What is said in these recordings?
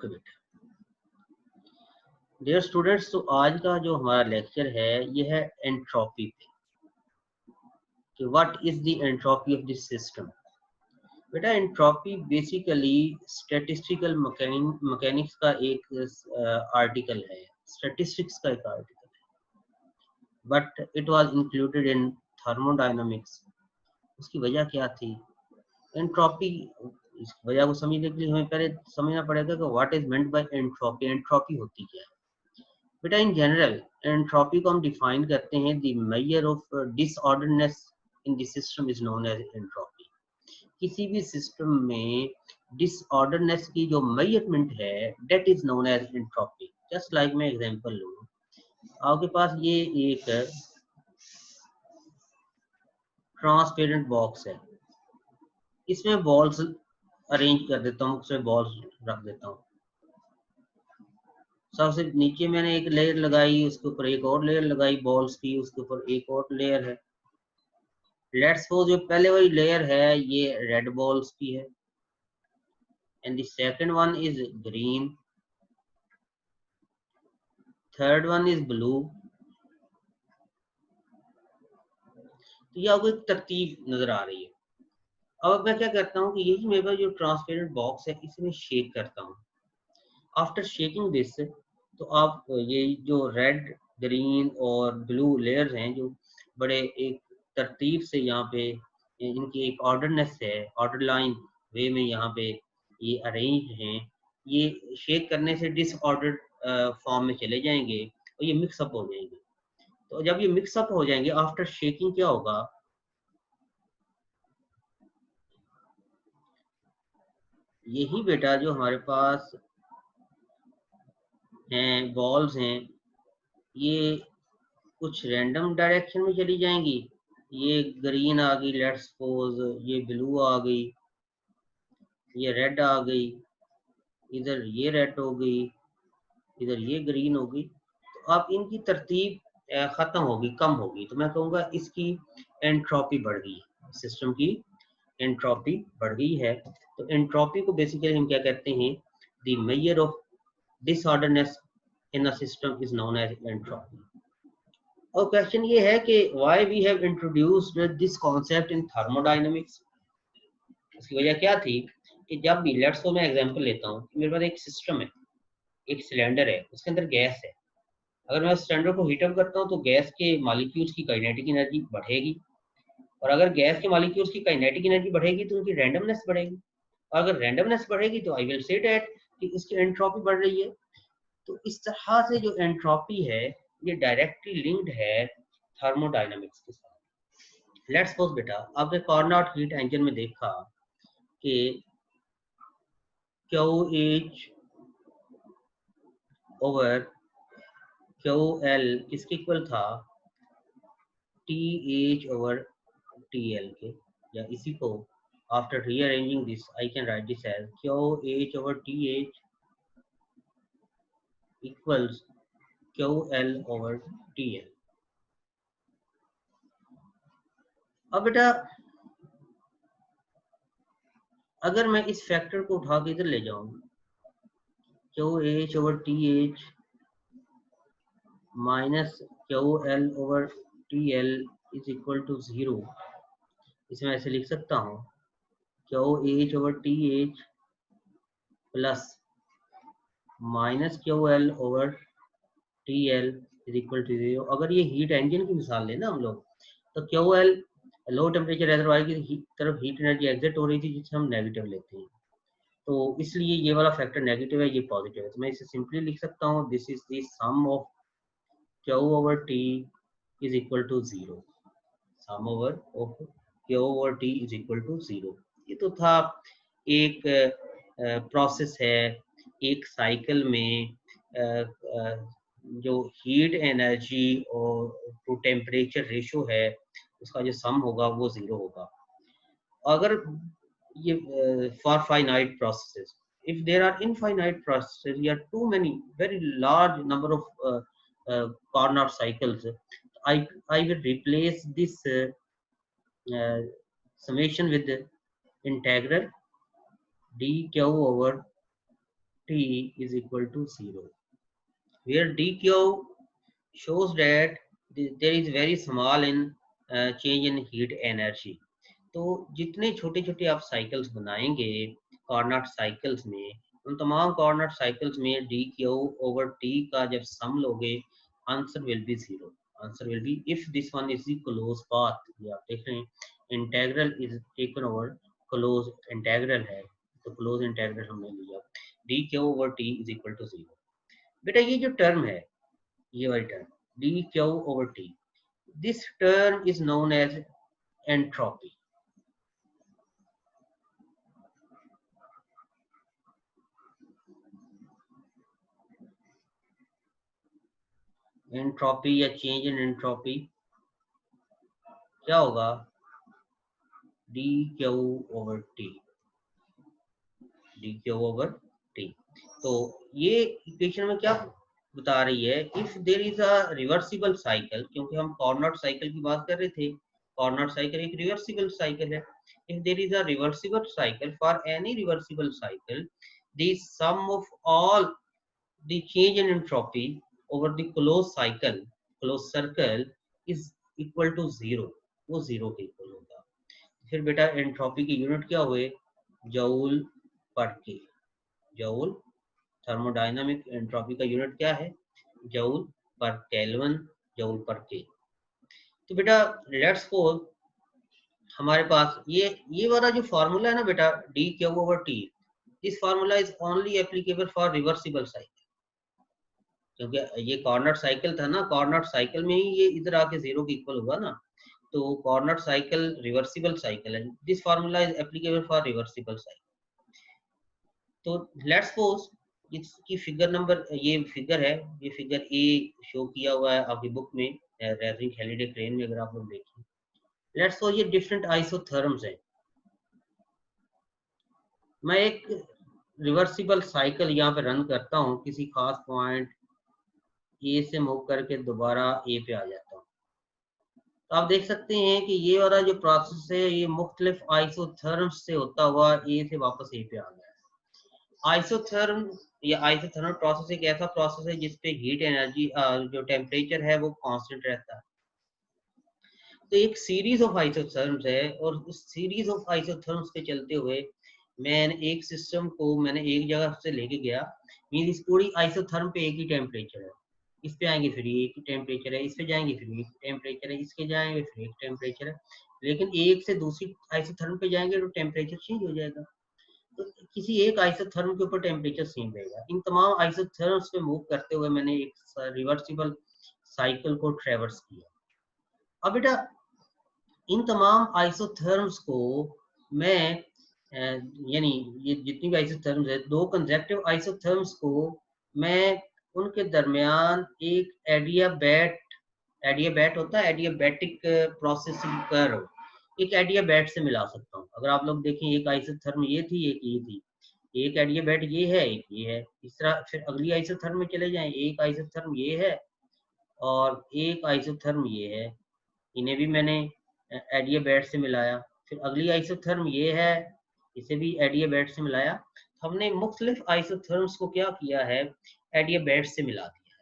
Okay बेटा, dear students, तो आज का जो हमारा लेक्चर है ये है एंट्रोपी पे कि what is the entropy of this system. बेटा, एंट्रोपी बेसिकली स्टैटिस्टिकल मैकेनिक्स का एक आर्टिकल है, स्टैटिस्टिक्स का एक आर्टिकल है, but it was included in thermodynamics. उसकी वजह क्या थी? एंट्रोपी, इस वजह को समझने के लिए हमें पहले समझना पड़ेगा कि what is meant by entropy. Entropy होती क्या है बेटा? इन जनरल एंट्रोपी को हम डिफाइन करते हैं, the measure of disorderness in the system is known as entropy. किसी भी सिस्टम में डिसऑर्डरनेस की जो मेजरमेंट है that is known as entropy. Just like मैं एग्जांपल लूँ, आपके पास ये एक ट्रांसपेरेंट बॉक्स है, इसमें बॉल्स अरेंज कर देता हूँ, उसमें बॉल्स रख देता हूँ। सबसे नीचे मैंने एक लेयर लगाई, उसके ऊपर एक और लेयर लगाई बॉल्स की, उसके ऊपर एक और लेयर है। लेट्स सपोज जो पहले वाली लेयर है ये रेड बॉल्स की है and the second one is green, third one is blue. तो ये आपको एक तरतीब नजर आ रही है। अब मैं क्या करता हूँ कि यही मेरे पास जो ट्रांसपेरेंट बॉक्स है इसे मैं शेक करता हूँ। आफ्टर शेकिंग दिस, तो आप ये जो रेड, ग्रीन और ब्लू लेयर्स हैं जो बड़े एक तरतीब से यहाँ पे इनकी एक ऑर्डरनेस है, ऑर्डर लाइन वे में यहाँ पे ये अरेंज हैं, ये शेक करने से डिसऑर्डर्ड फॉर्म में चले जाएंगे और ये मिक्सअप हो जाएंगे। तो जब ये मिक्सअप हो जाएंगे आफ्टर शेकिंग क्या होगा? यही बेटा जो हमारे पास हैं बॉल्स हैं, ये कुछ रैंडम डायरेक्शन में चली जाएंगी। ये ग्रीन आ गई, लेट्स सपोज ये ब्लू आ गई, ये रेड आ गई, इधर ये रेड हो गई, इधर ये ग्रीन हो गई। तो अब इनकी तरतीब खत्म होगी, कम होगी, तो मैं कहूँगा इसकी एंट्रोपी बढ़ गई, सिस्टम की एंट्रोपी बढ़ गई है। तो एंट्रोपी को बेसिकली हम क्या कहते हैं? The measure of disorderness in a system is known as entropy. और क्वेश्चन ये है कि why we have introduced this concept in thermodynamics. उसकी वजह क्या थी कि जब भी लेट्स सो मैं एग्जांपल लेता हूँ, मेरे पास एक सिस्टम है, एक सिलेंडर है, उसके अंदर गैस है। अगर मैं सिलेंडर को हीट अप करता हूँ तो गैस के मॉलिक्यूल्स की काइनेटिक एनर्जी बढ़ेगी, और अगर गैस के मॉलिक्यूल्स की काइनेटिक एनर्जी बढ़ेगी तो उनकी रैंडमनेस बढ़ेगी, और अगर रैंडमनेस बढ़ेगी तो आई विल से दैट कि उसकी एंट्रोपी बढ़ रही है। तो इस तरह से जो एंट्रोपी है ये डायरेक्टली लिंक्ड है थर्मोडायनामिक्स के साथ। लेट्स सपोज बेटा, आपने कार्नोट हीट इंजन में देखा कि QH ओवर QL किसके इक्वल था? TH ओवर TL के। या इसी को after rearranging this I can write this as QH over TH equals QL over TL। अब बेटा अगर मैं इस फैक्टर को उठा के इधर ले जाऊं, QH over TH minus QL over TL is equal to 0, इसमें ऐसे लिख सकता हूँ QH over TH plus minus QL over TL is equal to 0। अगर ये हीट इंजन की मिसाल लेना हम लोग, तो QL लो टेम्परेचर रेजर्वायर की तरफ हीट एनर्जी एग्जिट हो रही थी जिसे हम नेगेटिव लेते हैं, तो इसलिए ये वाला फैक्टर नेगेटिव है, ये पॉजिटिव है। तो मैं इसे सिंपली लिख सकता हूँ this is the sum of Q over T is equal to 0। Sum over of Q over T is equal to 0। ये तो था एक प्रोसेस है, एक साइकिल में जो हीट एनर्जी और टू टेम्परेचर रेशो है उसका जो सम होगा वो 0 होगा। अगर ये for finite processes, if there are infinite processes, there are too many very large number of Carnot cycles, I will replace this summation with the integral dq over T is equal to 0, where dq shows that there is very small in change in heat energy. तो जितने छोटे छोटे आप cycles बनाएंगे corner cycles में, उन तमाम Carnot cycles में डी क्यू ओवर टी का जब सम लोगे, answer will be 0। Answer will be if this one is the close path. ये आप देख रहे हैं integral is taken over, close integral है तो क्लोज इंटेग्रल हमने लिया, D Q over T is equal to 0। बेटा ये जो टर्म है, ये वाली term D Q over T, this term is known as entropy. Entropy या चेंज इन एंट्रोपी क्या होगा, D Q over T, D Q over T. तो ये इक्वेशन में क्या बता रही है, if there is a reversible cycle, क्योंकि हम कॉर्नर साइकिल की बात कर रहे थे, कॉर्नर साइकिल एक रिवर्सिबल साइकिल है। If there is a reversible cycle, for any reversible cycle the sum of all the change in entropy over the closed cycle, closed circle is equal to 0, वो 0 के equal होगा। फिर बेटा entropy की unit क्या हुए, joule पर के। जूल, थर्मोडायनामिक एंट्रोपी का यूनिट क्या है, जूल पर केल्विन, जूल पर के। तो बेटा लेट्स सपोज हमारे पास ये वाला जो फॉर्मूला है ना बेटा, D Q over T, this formula is only applicable for reversible cycle, क्योंकि ये कॉर्नर साइकिल था ना, कॉर्नर साइकिल में ही ये इधर आके 0 के इक्वल होगा ना, तो कॉर्नर साइकिल रिवर्सिबल साइकिल है, this formula is applicable for reversible cycle. तो लेट्स सपोज इसकी फिगर नंबर, ये फिगर है, ये फिगर ए शो किया हुआ है आपकी बुक में, रेजरिंग हेलिडे क्रेन में, अगर आप लोग देखें। लेट्स सपोज ये डिफरेंट आइसोथर्म्स हैं, मैं एक रिवर्सिबल साइकिल यहाँ पे रन करता हूँ, किसी खास पॉइंट ए से मूव करके दोबारा ए पे आ जाता हूँ। तो आप देख सकते हैं कि ये वाला जो प्रोसेस है ये मुख्तलिफ आइसोथर्म्स से होता हुआ ए से वापस ए पे आ गया है। आइसोथर्म या आइसोथर्मल प्रोसेस एक ऐसा प्रोसेस है जिसपे हीट एनर्जी जो टेम्परेचर है वो कांस्टेंट रहता है। तो एक सीरीज ऑफ आइसोथर्म्स है, और उस सीरीज ऑफ आइसोथर्म्स के चलते हुए मैंने एक सिस्टम को मैंने एक जगह से लेके गया, मीन इस पूरी आइसोथर्म पे एक ही टेम्परेचर है, इस पे आएंगे फिर एक ही टेम्परेचर है, इस पे जाएंगे फिर एक टेम्परेचर है, इसके जाएंगे फिर एक टेम्परेचर है, लेकिन एक से दूसरी आइसोथर्म पे जाएंगे तो टेम्परेचर चेंज हो जाएगा। तो किसी एक आइसोथर्म के ऊपर टेम्परेचर सेम रहेगा। इन तमाम आइसोथर्म्स पे मूव करते हुए मैंने एक रिवर्सिबल साइकिल को ट्रेवर्स किया। अब बेटा इन तमाम आइसोथर्म्स को मैं यानी ये जितनी भी आइसोथर्म्स है, दो कंसेक्टिव आइसोथर्म्स को मैं उनके दरमियान एक एडियाबैट होता है, एडियाबैटिक प्रोसेसिंग कर्व, एक एडियाबैट से मिला सकता हूँ। अगर आप लोग देखें, एक आइसोथर्म ये थी, एक ये थी, एक एडियाबैट ये है, एक ये है, इस तरह फिर अगली आइसोथर्म में चले जाएं, एक आइसोथर्म ये है और एक आइसोथर्म ये है, इन्हें भी मैंने एडियाबैट से मिलाया। फिर अगली आइसोथर्म ये है, इसे भी एडियाबैट से मिलाया। हमने मुख्तलिफ आइसोथर्म्स को क्या किया है, एडियाबैट से मिला दिया है।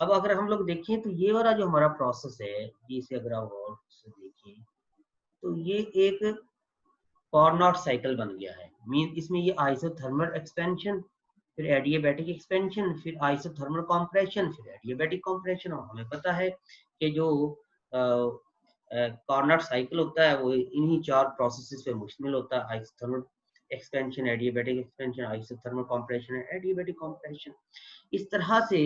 अब अगर हम लोग देखें तो ये वाला जो हमारा प्रोसेस है, इसे अगर आप गौर से देखें तो ये एक कॉर्नर साइकिल बन गया है। मीन इसमें ये आइसोथर्मल एक्सपेंशन, फिर एडियाबैटिक एक्सपेंशन, फिर आइसोथर्मल कंप्रेशन, फिर एडियाबैटिक कंप्रेशन। और हमें पता है कि जो कॉर्नर साइकिल होता है वो इन्हीं चार प्रोसेसेस पे मुश्तमिल होता है, isothermal expansion, adiabatic expansion, isothermal compression, adiabatic compression. इस तरह से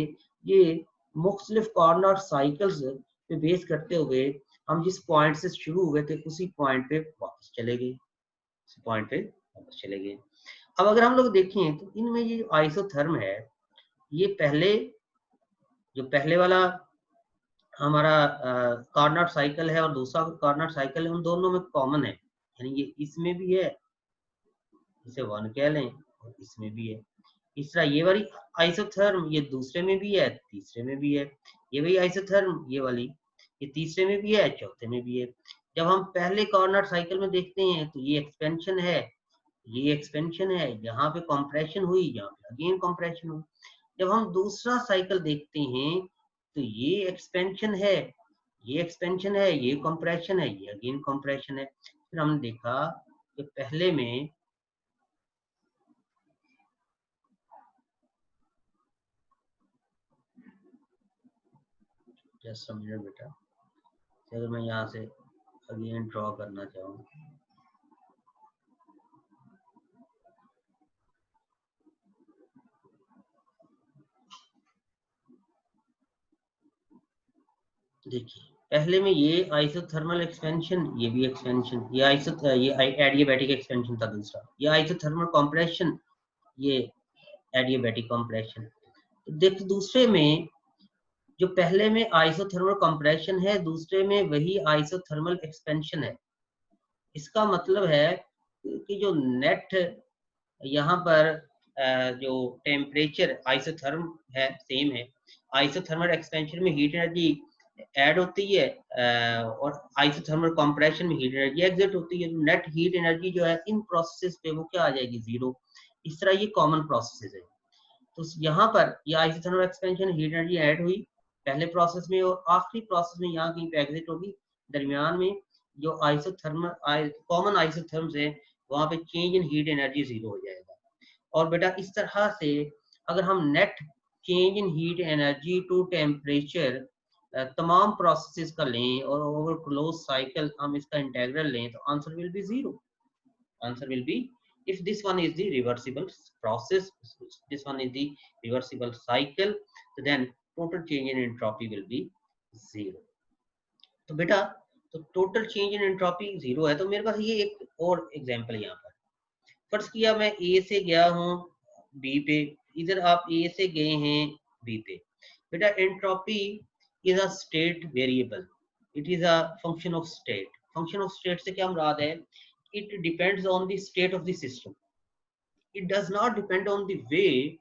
ये मुख्तलिफ कॉर्नर साइकिल्स पे बेस करते हुए हम जिस पॉइंट से शुरू हुए थे उसी पॉइंट पे वापस चले गए, उसी पॉइंट पे वापस चले गए। अब अगर हम लोग देखें तो इनमें ये जो आइसोथर्म है, ये जो पहले वाला हमारा कॉर्नर साइकिल है और दूसरा कॉर्नर साइकिल है, उन दोनों में कॉमन है, यानी ये इसमें भी है, इसे 1 कह लें, और इसमें भी है। इस तरह ये वाली आइसोथर्म ये दूसरे में भी है, तीसरे में भी है, ये वही आइसोथर्म ये वाली ये तीसरे में भी है, चौथे में भी है। जब हम पहले कॉर्नर साइकिल में देखते हैं तो ये एक्सपेंशन है, ये एक्सपेंशन है, यहाँ पे कंप्रेशन हुई, यहाँ पे अगेन कंप्रेशन हुई। जब हम दूसरा साइकिल देखते हैं तो ये एक्सपेंशन है, ये एक्सपेंशन है, ये कंप्रेशन है, ये अगेन कंप्रेशन है। फिर हमने देखा कि पहले में जस्ट अ मिनट बेटा, अगर मैं यहाँ से अगेन ड्रॉ करना चाहूँ, देखिए पहले में ये आइसोथर्मल एक्सपेंशन, ये भी एक्सपेंशन, ये एडियाबैटिक एक्सपेंशन था दूसरा, ये आइसोथर्मल कंप्रेशन, ये एडियाबैटिक कंप्रेशन। तो देख दूसरे में जो पहले में आइसोथर्मल कंप्रेशन है, दूसरे में वही आइसोथर्मल एक्सपेंशन है। इसका मतलब है कि जो नेट यहाँ पर जो टेम्परेचर आइसोथर्म है सेम है, आइसोथर्मल एक्सपेंशन में हीट एनर्जी ऐड होती है और आइसोथर्मल कंप्रेशन में हीट एनर्जी एग्जिट होती है। नेट हीट एनर्जी जो है इन प्रोसेसेस पे वो क्या आ जाएगी, जीरो। इस तरह ये कॉमन प्रोसेसेस है। तो यहाँ पर ये isothermal expansion heat energy add हुई पहले प्रोसेस में और आखिरी प्रोसेस में यहाँ कहीं पे एग्जिट होगी। दरमियान में जो आइसोथर्मल कॉमन आइसोथर्म्स है वहाँ पे change in heat energy zero हो जाएगा। और बेटा इस तरह से अगर हम net change in heat energy to temperature तमाम प्रोसेसेस का लें और ओवर क्लोज साइकिल हम इसका इंटीग्रल लें तो answer will B zero. Answer will be, if this one is the reversible process, this one is the reversible cycle, then total change in entropy will be zero. तो बेटा तो total change in entropy zero है, तो मेरे पास ये एक और example यहाँ पर फर्ज किया मैं ए से गया हूँ बी पे, इधर आप ए से गए हैं बी पे। बेटा entropy is a state variable, it is a function of state. Function of state से क्या मुराद है, it depends on the state of the system, it does not depend on the way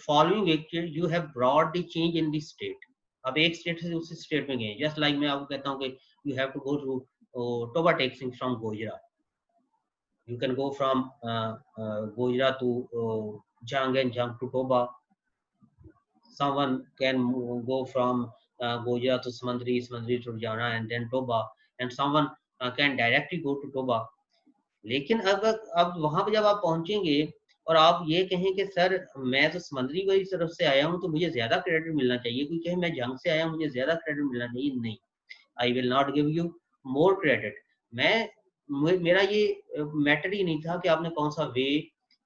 following which you have brought the change in the state। अब एक state से दूसरे state में गए, just like मैं आपको कहता हूँ कि you have to go to Toba Tek Singh from Gojra, you can go from Gojra to Jang and Jang to Toba. Someone can go from Gojra to Samandri, Samandri to Jana and then Toba, and someone can directly go to Toba। लेकिन अगर अब वहां पे जब आप पहुंचेंगे और आप ये कहें कि सर मैं तो समंदरी की तरफ से आया हूं तो मुझे ज्यादा क्रेडिट मिलना चाहिए, कोई कहे मैं जंग से आया हूं मुझे ज्यादा क्रेडिट मिलना चाहिए, नहीं, I will not give you more credit. मेरा ये मैटर ही नहीं था कि आपने कौन सा वे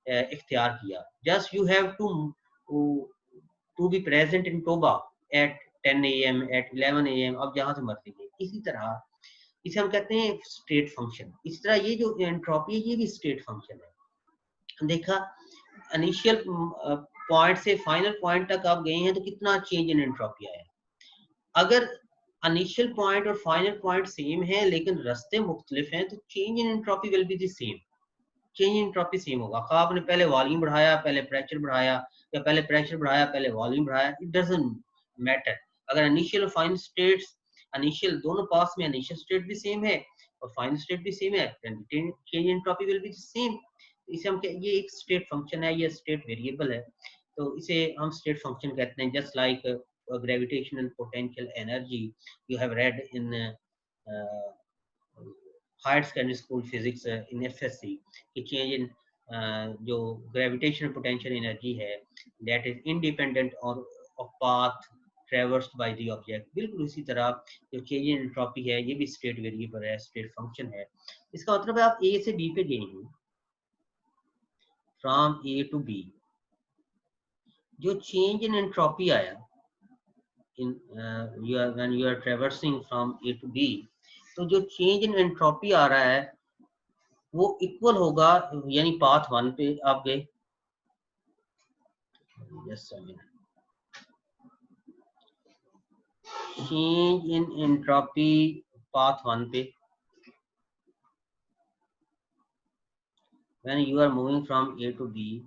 इख्तियार किया, just you have to be present in Toba at 10 AM at 11 AM, अब जहां से मर्जी गए। इसी तरह इसे हम कहते हैं स्टेट फंक्शन। इस तरह ये जो एंट्रोपी है ये भी स्टेट फंक्शन है। देखा इनिशियल पॉइंट से फाइनल पॉइंट तक आप गए हैं तो कितना चेंज इन एंट्रोपी आया। अगर इनिशियल पॉइंट और फाइनल पॉइंट सेम है लेकिन रास्ते मुख्तलिफ हैं तो change in entropy will be the same, change in entropy same होगा। आपने पहले वॉल्यूम बढ़ाया पहले प्रेशर बढ़ाया, या पहले प्रेशर बढ़ाया पहले वॉल्यूम बढ़ाया, इट डजंट मैटर। अगर इनिशियल और फाइनल स्टेट्स, इनिशियल दोनों पास में इनिशियल स्टेट भी सेम है और फाइनल स्टेट भी सेम है, change in entropy will be same. इसे हम ये एक स्टेट फंक्शन है, ये स्टेट वेरिएबल है, तो इसे हम स्टेट फंक्शन कहते हैं। Just like gravitational potential energy you have read in higher secondary school physics in FSC कि change in जो gravitational potential energy है that is independent of path traversed by the object, बिल्कुल इसी तरह जो change in entropy है ये भी state variable है, state function है। इसका मतलब है आप A से B पे गए हैं, from A to B, जो change in entropy आया in when you are traversing from A to B, तो जो change in entropy आ रहा है वो इक्वल होगा, यानी पाथ 1 पे आप गए, change in entropy path 1 पे when you are moving from A to B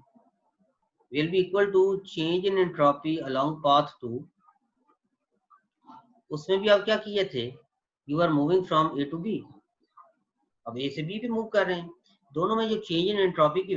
will be equal to change in entropy along path 2। उसमें भी आप क्या किए थे, you are moving from A to B, अब A से B पे मूव कर रहे हैं, दोनों में जो चेंज इन एंट्रोपी की